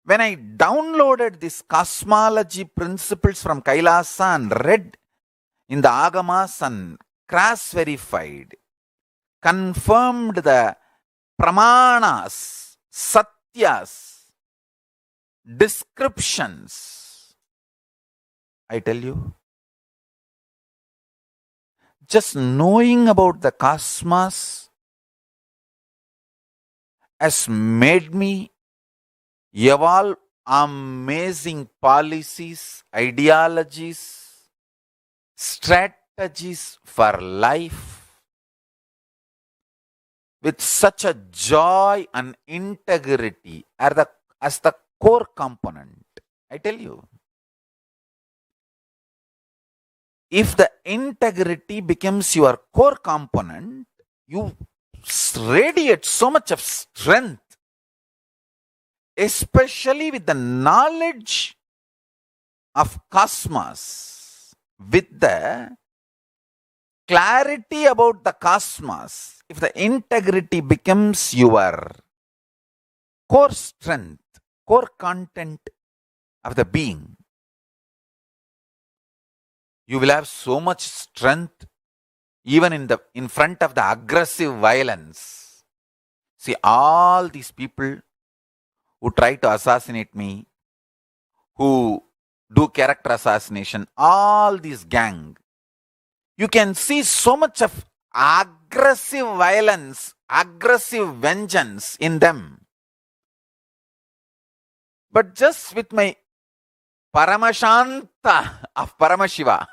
when I downloaded these cosmology principles from Kailasa and read in the Agamas and cross-verified, confirmed the pramanas, satyas, descriptions, I tell you, just knowing about the cosmos has made me evolve amazing policies, ideologies, strategies for life with such a joy and integrity as the core component. I tell you, if the integrity becomes your core component, you radiate so much of strength, especially with the knowledge of cosmos, with the clarity about the cosmos. If the integrity becomes your core strength, core content of the being, you will have so much strength even in front of the aggressive violence. See, all these people who try to assassinate me, who do character assassination, all these gang, you can see so much of aggressive violence, aggressive vengeance in them. But just with my Paramashanta of Paramashiva,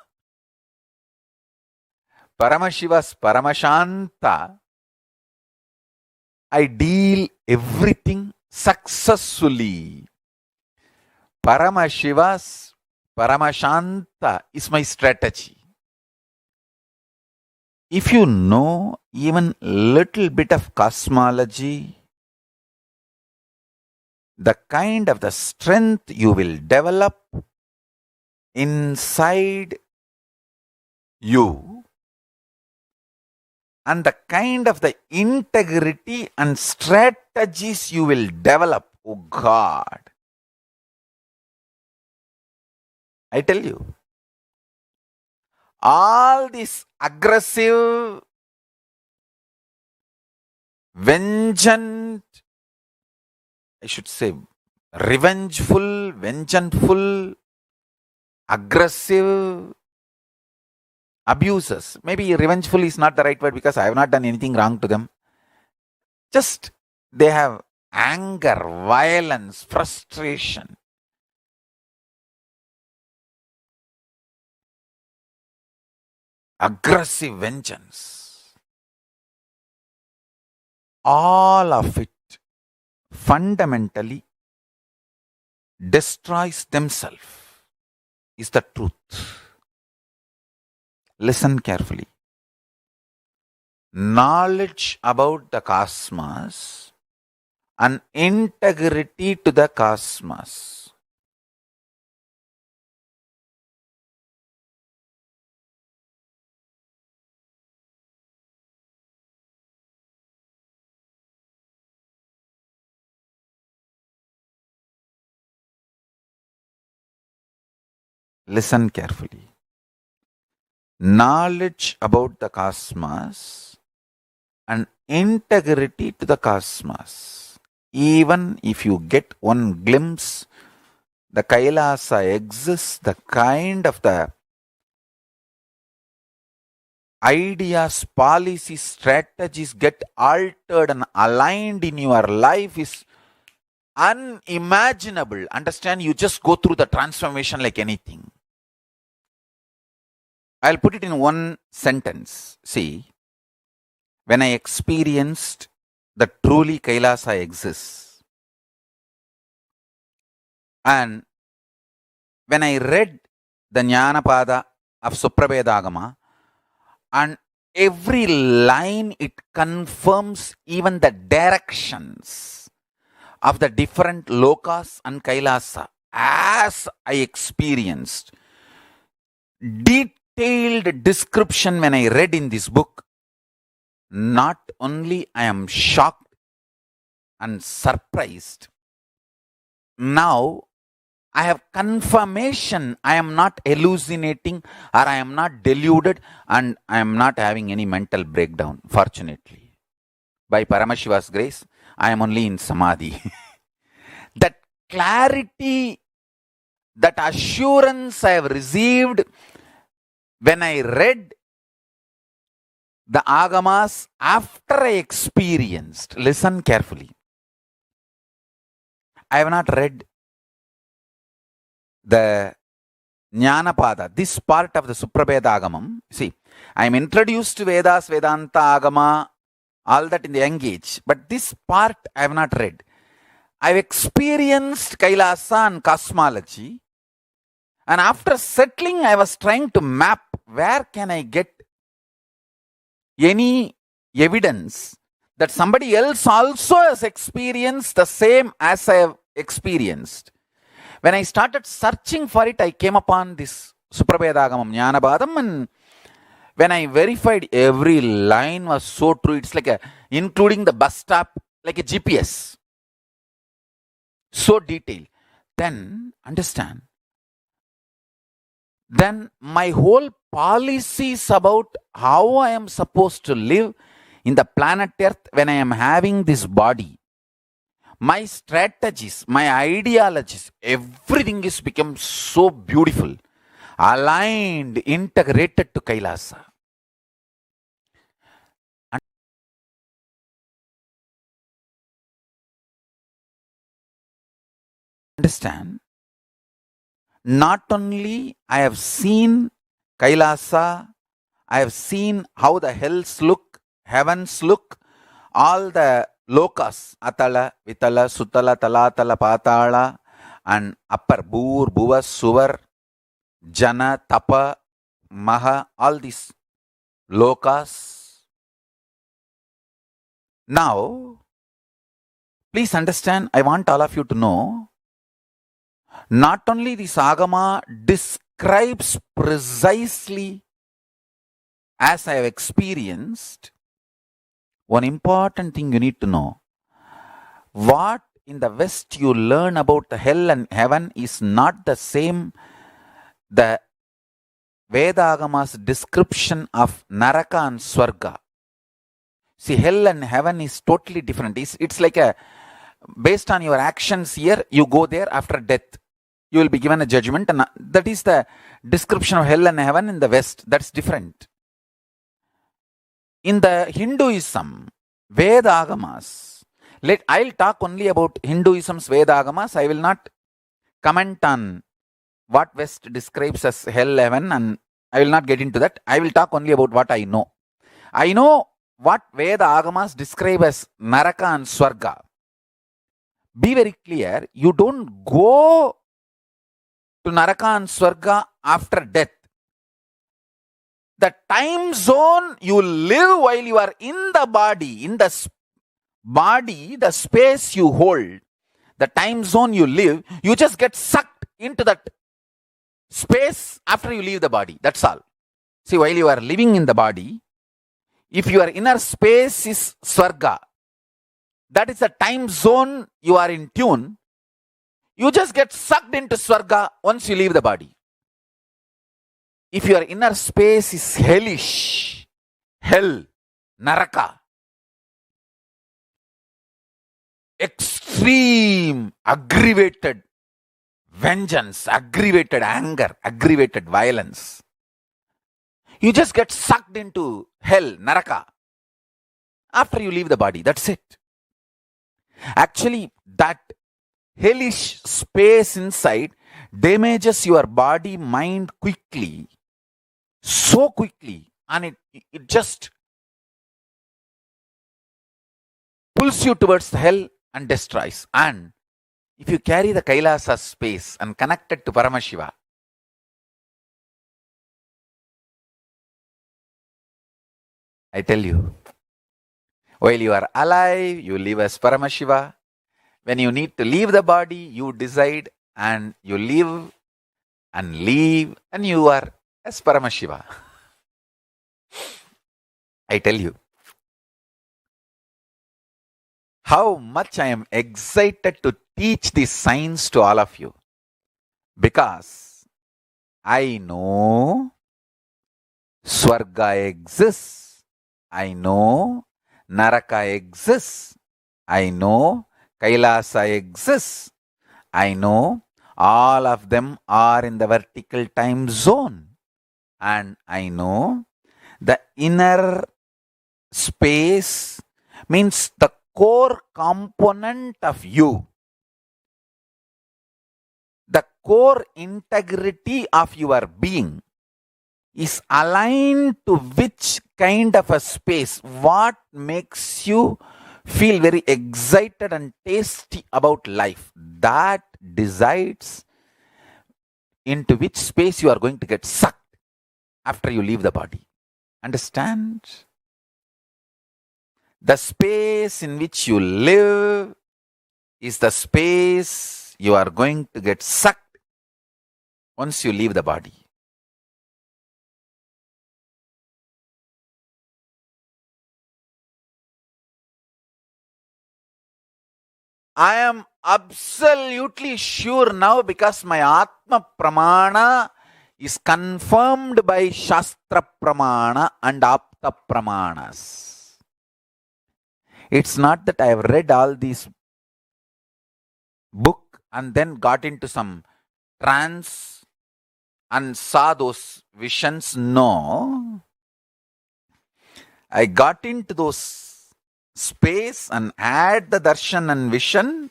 Paramashiva's Paramashanta, I deal everything successfully. Paramashiva's Paramashanta is my strategy. If you know even little bit of cosmology, the kind of the strength you will develop inside you, and the kind of the integrity and strategies you will develop, oh God, I tell you, all this aggressive, vengeant, I should say, revengeful, vengeful, aggressive abusers. Maybe revengeful is not the right word because I have not done anything wrong to them. Just they have anger, violence, frustration. Aggressive vengeance. All of it fundamentally destroys themselves, is the truth. Listen carefully. Knowledge about the cosmos and integrity to the cosmos. Listen carefully. Knowledge about the cosmos and integrity to the cosmos. Even if you get one glimpse, the Kailasa exists, the kind of the ideas, policies, strategies get altered and aligned in your life is unimaginable. Understand? You just go through the transformation like anything. I'll put it in one sentence. See, when I experienced that truly Kailasa exists, and when I read the Jnanapada of Suprabhedagama, and every line it confirms even the directions of the different lokas and Kailasa as I experienced. Detailed description when I read in this book, not only I am shocked and surprised, now I have confirmation I am not hallucinating or I am not deluded and I am not having any mental breakdown, fortunately. By Paramashiva's grace, I am only in Samadhi. That clarity, that assurance I have received when I read the Agamas after I experienced. Listen carefully. I have not read the Jnanapada, this part of the Suprabheda Agamam. See, I am introduced to Vedas, Vedanta, Agama, all that in the young age. But this part I have not read. I have experienced Kailasa and cosmology. And after settling, I was trying to map where can I get any evidence that somebody else also has experienced the same as I have experienced. When I started searching for it, I came upon this Suprabhedagamam Jnanabadam, and when I verified, every line was so true. It's like including the bus stop, like a GPS. So detailed. Then, understand. Then my whole policies about how I am supposed to live in the planet Earth when I am having this body, my strategies, my ideologies, everything is become so beautiful, aligned, integrated to Kailasa. Understand? Not only I have seen Kailasa, I have seen how the hells look, heavens look, all the lokas, Atala, Vitala, Sutala, Talatala, Patala, and upper Bur, Bhuva, Suvar, Jana, Tapa, Maha, all these lokas. Now, please understand, I want all of you to know, not only this Agama describes precisely as I have experienced, one important thing you need to know. What in the West you learn about the hell and heaven is not the same. The Veda Agama's description of Naraka and Swarga. See, hell and heaven is totally different. It's like based on your actions here, you go there after death. You will be given a judgment, and that is the description of hell and heaven in the West. That's different. In the Hinduism, Veda Agamas, I'll talk only about Hinduism's Veda Agamas. I will not comment on what West describes as hell, heaven, and I will not get into that. I will talk only about what I know. I know what Veda Agamas describe as Naraka and Swarga. Be very clear, you don't go to Naraka and Swarga after death. The time zone you live while you are in the body, the space you hold, the time zone you live, you just get sucked into that space after you leave the body. That's all. See, while you are living in the body, if your inner space is Swarga, that is the time zone you are in tune, you just get sucked into Swarga once you leave the body. If your inner space is hellish, hell, Naraka, extreme, aggravated vengeance, aggravated anger, aggravated violence, you just get sucked into hell, Naraka, after you leave the body. That's it. Actually, that hellish space inside damages your body, mind quickly, so quickly, and it just pulls you towards hell and destroys. And if you carry the Kailasa space and connect it to Paramashiva, I tell you, while you are alive, you live as Paramashiva. When you need to leave the body, you decide and you live and leave, and you are as Paramashiva. I tell you, how much I am excited to teach these signs to all of you because I know Swarga exists. I know Naraka exists. I know Kailasa exists. I know all of them are in the vertical time zone. And I know the inner space means the core component of you. The core integrity of your being is aligned to which kind of a space, what makes you feel very excited and tasty about life, that decides into which space you are going to get sucked after you leave the body. Understand? The space in which you live is the space you are going to get sucked once you leave the body. I am absolutely sure now because my Atma Pramana is confirmed by Shastra Pramana and Apta Pramanas. It's not that I have read all these book and then got into some trance and saw those visions. No. I got into those space and had the darshan and vision.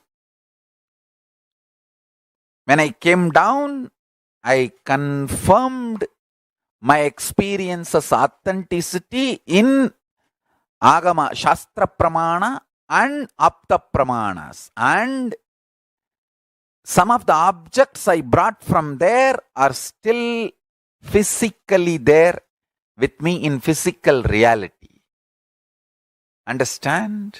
When I came down, I confirmed my experience's authenticity in Agama, Shastra Pramana and Apta Pramanas. And some of the objects I brought from there are still physically there with me in physical reality. Understand?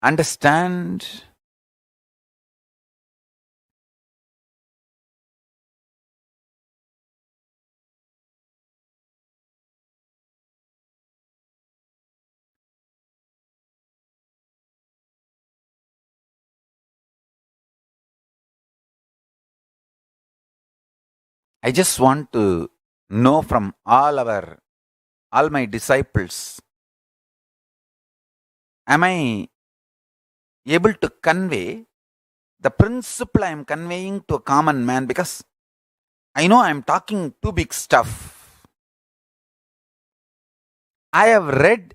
Understand? I just want to know from all my disciples, am I able to convey the principle I am conveying to a common man? Because I know I am talking too big stuff. I have read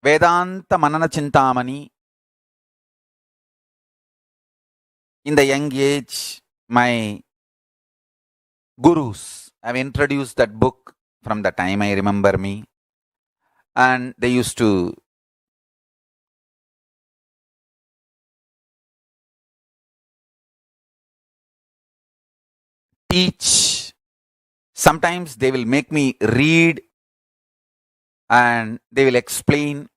Vedanta Manana Chintamani in the young age. My gurus have introduced that book from the time I remember me, and they used to teach. Sometimes they will make me read and they will explain.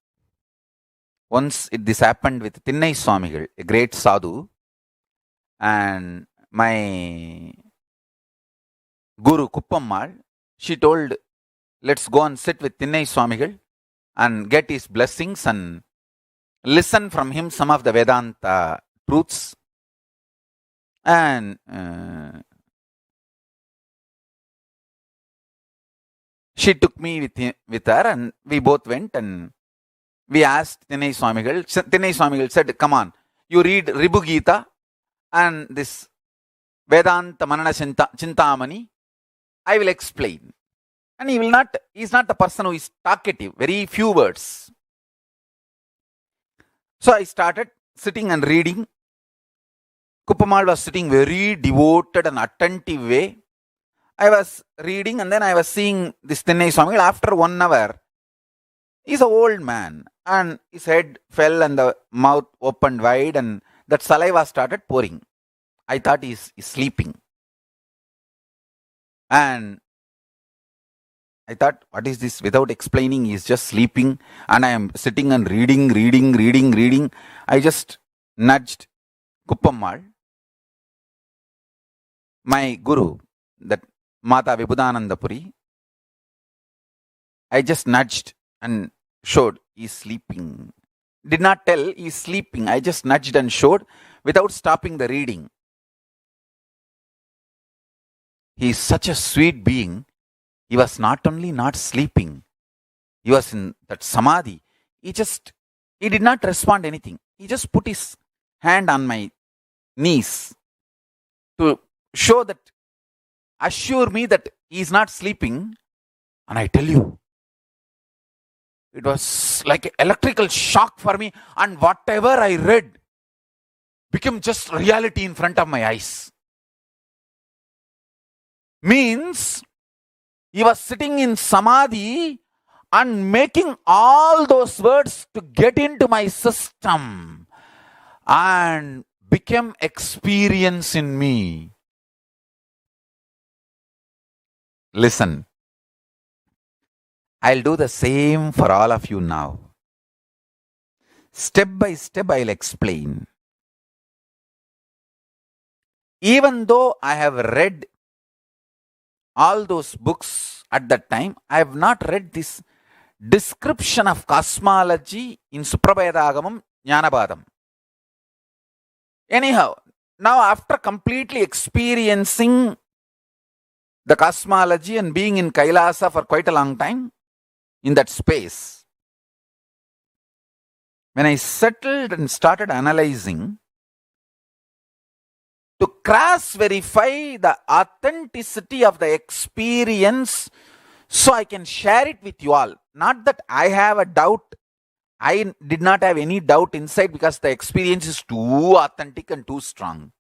Once this happened with Thinnai Swamigal, a great sadhu, and my guru Kuppammal, she told, let's go and sit with Thinnai Swamigal and get his blessings and listen from him some of the Vedanta truths. And she took me with her, and we both went and we asked Thinnai Swamigal. Thinnai Swamigal said, come on, you read Ribu Gita and this Vedanta Manana Chintamani, I will explain. And he's not a person who is talkative, very few words. So I started sitting and reading. Kuppamal was sitting very devoted and attentive way. I was reading and then I was seeing this Thinnai Swamigal. After 1 hour, he's an old man and his head fell and the mouth opened wide and that saliva started pouring. I thought he's sleeping. And I thought, what is this? Without explaining, he's just sleeping and I am sitting and reading. I just nudged Kuppammal, my guru, that Mata Vibhudanandapuri. I just nudged and showed he's sleeping. Did not tell he's sleeping. I just nudged and showed without stopping the reading. He is such a sweet being. He was not only not sleeping, he was in that samadhi. He did not respond anything. He just put his hand on my knees to show that, assure me that he is not sleeping. And I tell you, it was like an electrical shock for me, and whatever I read became just reality in front of my eyes. Means he was sitting in samadhi and making all those words to get into my system and become experience in me. Listen, I'll do the same for all of you now. Step by step, I'll explain. Even though I have read all those books at that time, I have not read this description of cosmology in Suprabhedāgamam Jnanapadam. Anyhow, now after completely experiencing the cosmology and being in Kailasa for quite a long time, in that space, when I settled and started analyzing to cross verify the authenticity of the experience so I can share it with you all. Not that I have a doubt. I did not have any doubt inside because the experience is too authentic and too strong.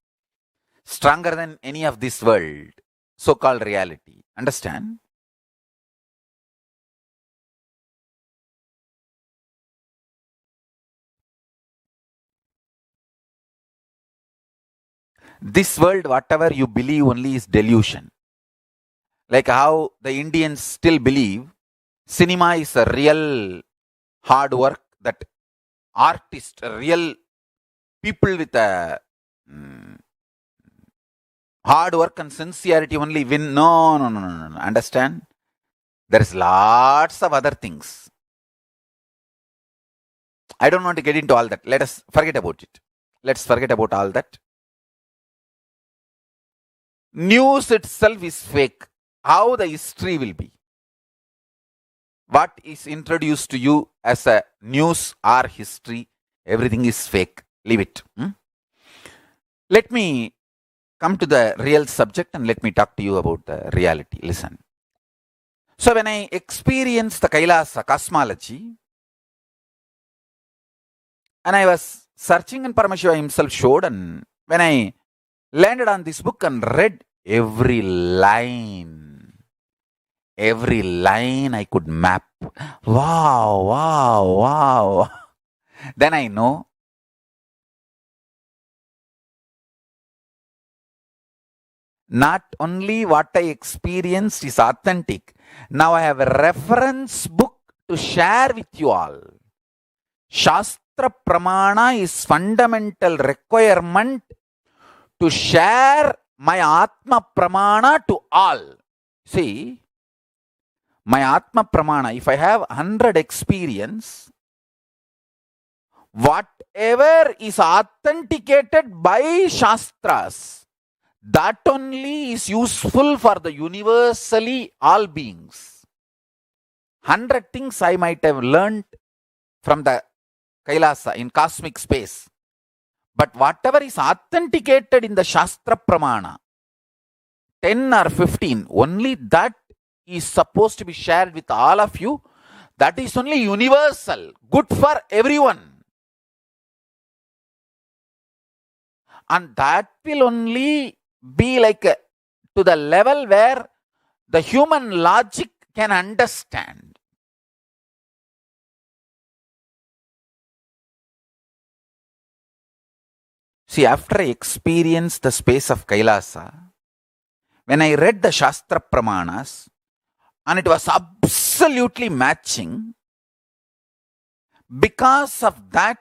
Stronger than any of this world, so-called reality. Understand? This world, whatever you believe only is delusion. Like how the Indians still believe cinema is a real hard work, that artists, real people with a hard work and sincerity only win. No. Understand? There is lots of other things. I don't want to get into all that. Let us forget about it. Let's forget about all that. News itself is fake. How the history will be? What is introduced to you as a news or history, everything is fake. Leave it. Let me come to the real subject and let me talk to you about the reality. Listen. So when I experienced the Kailasa cosmology, and I was searching and Paramashiva himself showed, and when I landed on this book and read every line I could map. Wow. Then I know not only what I experienced is authentic. Now I have a reference book to share with you all. Shastra Pramana is fundamental requirement to share my Atma Pramana to all. See, my Atma Pramana, if I have 100 experience, whatever is authenticated by Shastras, that only is useful for the universally all beings. 100 things I might have learned from the Kailasa in cosmic space. But whatever is authenticated in the Shastra Pramana, 10 or 15, only that is supposed to be shared with all of you. That is only universal, good for everyone. And that will only be like to the level where the human logic can understand. See, after I experienced the space of Kailasa, when I read the Shastra Pramanas, and it was absolutely matching, because of that,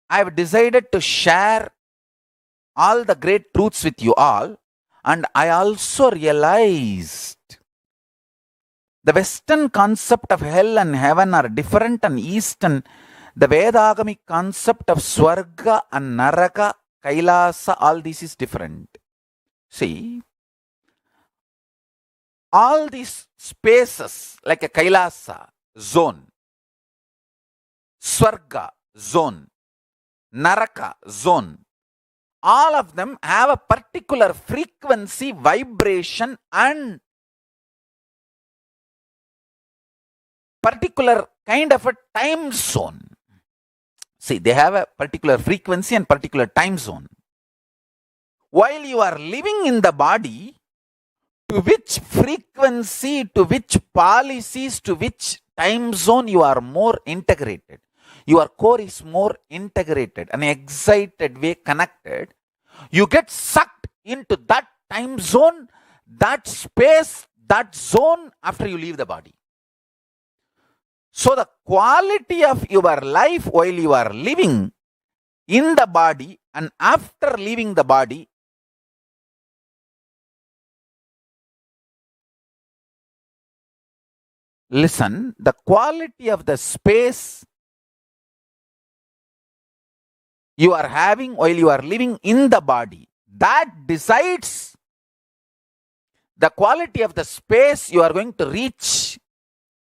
I have decided to share all the great truths with you all. And I also realized The Western concept of hell and heaven are different, and Eastern, the Vedagamic concept of Swarga and Naraka, Kailasa, all this is different. See, all these spaces like a Kailasa zone, Swarga zone, Naraka zone, all of them have a particular frequency, vibration, and particular kind of a time zone. See, they have a particular frequency and particular time zone. While you are living in the body, to which frequency, to which policies, to which time zone you are more integrated. Your core is more integrated, an excited way connected. You get sucked into that time zone, that space, that zone after you leave the body. So the quality of your life while you are living in the body and after leaving the body, listen, the quality of the space you are having while you are living in the body, that decides the quality of the space you are going to reach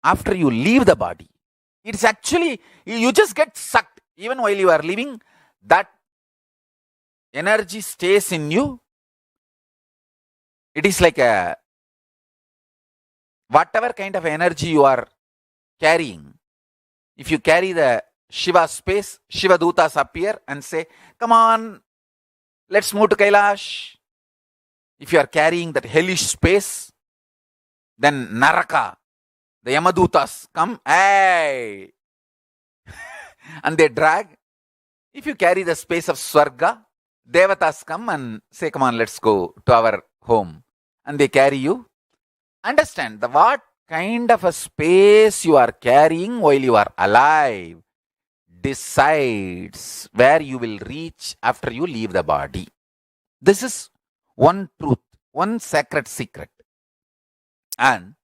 after you leave the body. It's actually, you just get sucked. Even while you are living, that energy stays in you. It is like a, whatever kind of energy you are carrying. If you carry the Shiva space, Shiva Dutas appear and say, come on, let's move to Kailash. If you are carrying that hellish space, then Naraka, the Yamadutas come, hey, and they drag. If you carry the space of Swarga, Devatas come and say, come on, let's go to our home. And they carry you. Understand what kind of a space you are carrying while you are alive decides where you will reach after you leave the body. This is one truth, one sacred secret. And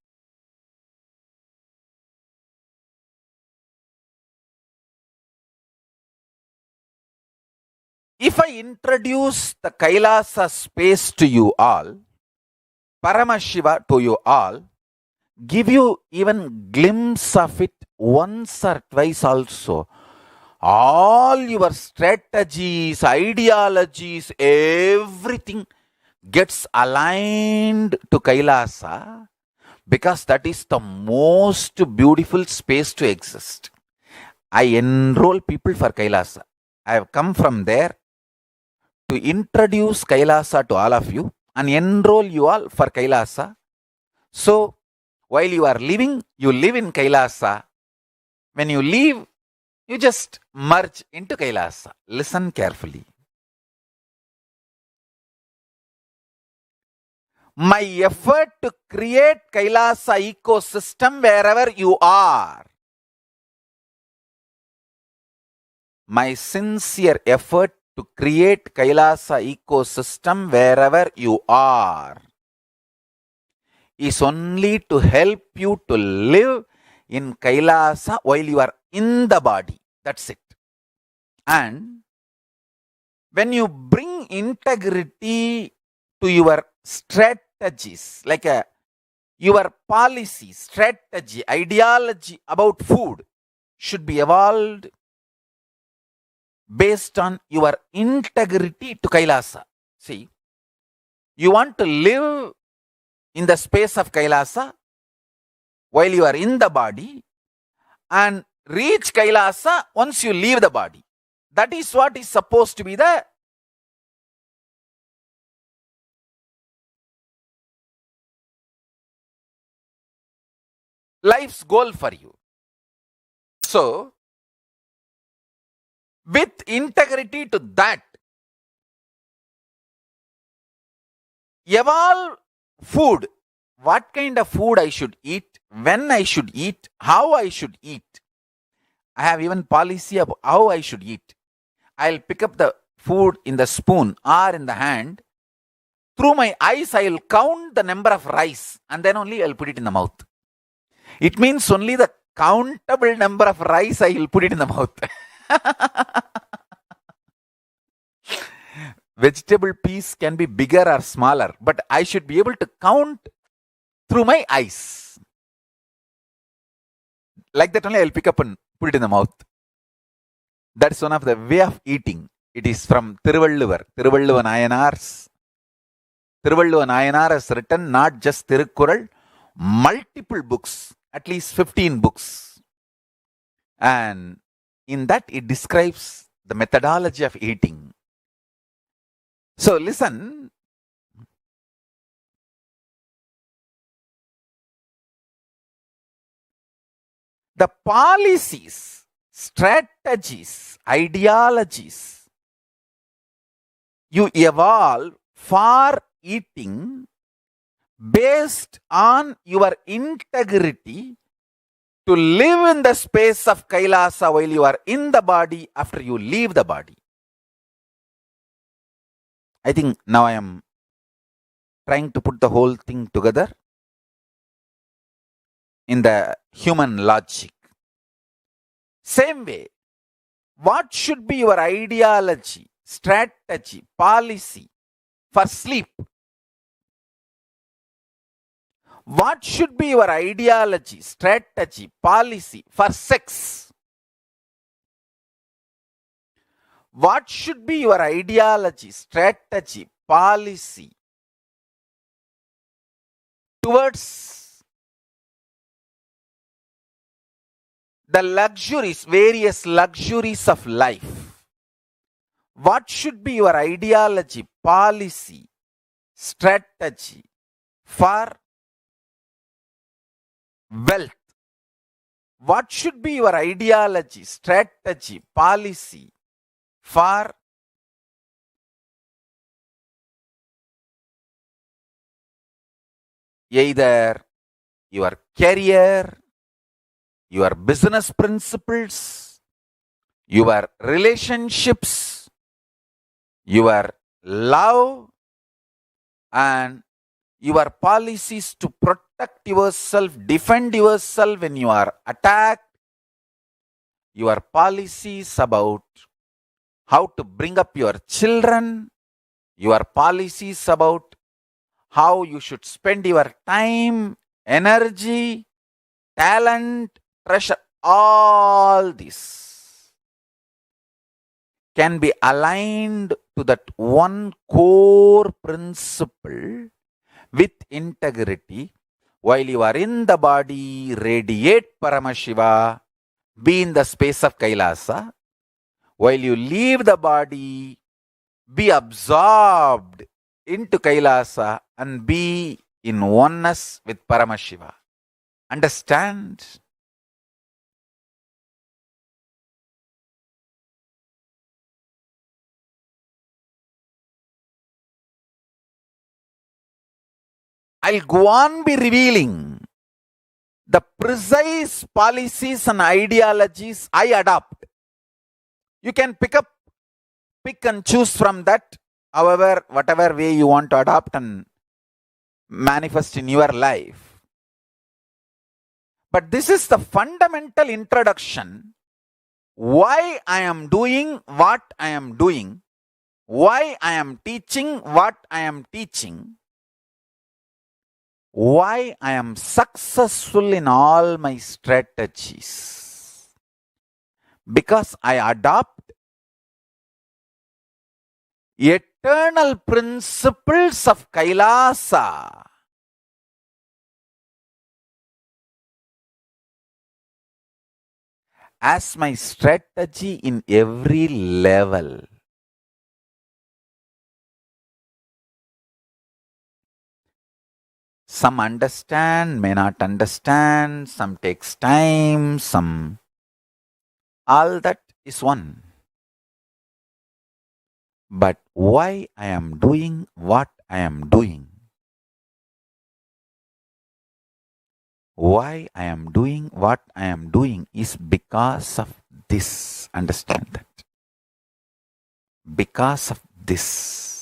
if I introduce the Kailasa space to you all, Paramashiva to you all, give you even glimpse of it once or twice also, all your strategies, ideologies, everything gets aligned to Kailasa, because that is the most beautiful space to exist. I enroll people for Kailasa. I have come from there to introduce Kailasa to all of you and enroll you all for Kailasa. So, while you are living, you live in Kailasa. When you leave, you just merge into Kailasa. Listen carefully. My effort to create Kailasa ecosystem wherever you are, my sincere effort to create Kailasa ecosystem wherever you are is only to help you to live in Kailasa while you are in the body. That's it. And when you bring integrity to your strategies, like your policy, strategy, ideology about food should be evolved based on your integrity to Kailasa. See, you want to live in the space of Kailasa while you are in the body and reach Kailasa once you leave the body. That is what is supposed to be the life's goal for you. So, with integrity to that, evolve food. What kind of food I should eat, when I should eat, how I should eat. I have even policy of how I should eat. I'll pick up the food in the spoon or in the hand. Through my eyes, I will count the number of rice and then only I'll put it in the mouth. It means only the countable number of rice I will put it in the mouth. Vegetable piece can be bigger or smaller, but I should be able to count through my eyes. Like that only I'll pick up and put it in the mouth. That's one of the way of eating. It is from Thiruvalluvar. Thiruvalluva Nayanar has written not just Tirukkural, multiple books, at least 15 books. And in that it describes the methodology of eating. So listen. The policies, strategies, ideologies you evolve for eating based on your integrity to live in the space of Kailasa while you are in the body after you leave the body. I think now I am trying to put the whole thing together in the human logic. Same way, what should be your ideology, strategy, policy for sleep? What should be your ideology, strategy, policy for sex? What should be your ideology, strategy, policy towards the luxuries, various luxuries of life? What should be your ideology, policy, strategy for wealth? What should be your ideology, strategy, policy for either your career, your business principles, your relationships, your love, and your policies to protect yourself, defend yourself when you are attacked, your policies about how to bring up your children, your policies about how you should spend your time, energy, talent, treasure, all this can be aligned to that one core principle with integrity. While you are in the body, radiate Paramashiva, be in the space of Kailasa. While you leave the body, be absorbed into Kailasa and be in oneness with Paramashiva. Understand? I'll go on be revealing the precise policies and ideologies I adopt. You can pick and choose from that, however, whatever way you want to adopt and manifest in your life. But this is the fundamental introduction. Why I am doing what I am doing, why I am teaching what I am teaching, why I am successful in all my strategies. Because I adopt eternal principles of Kailasa. As my strategy in every level. Some understand, may not understand, some takes time, some... all that is one. But why I am doing what I am doing? Why I am doing what I am doing is because of this. Understand that. Because of this.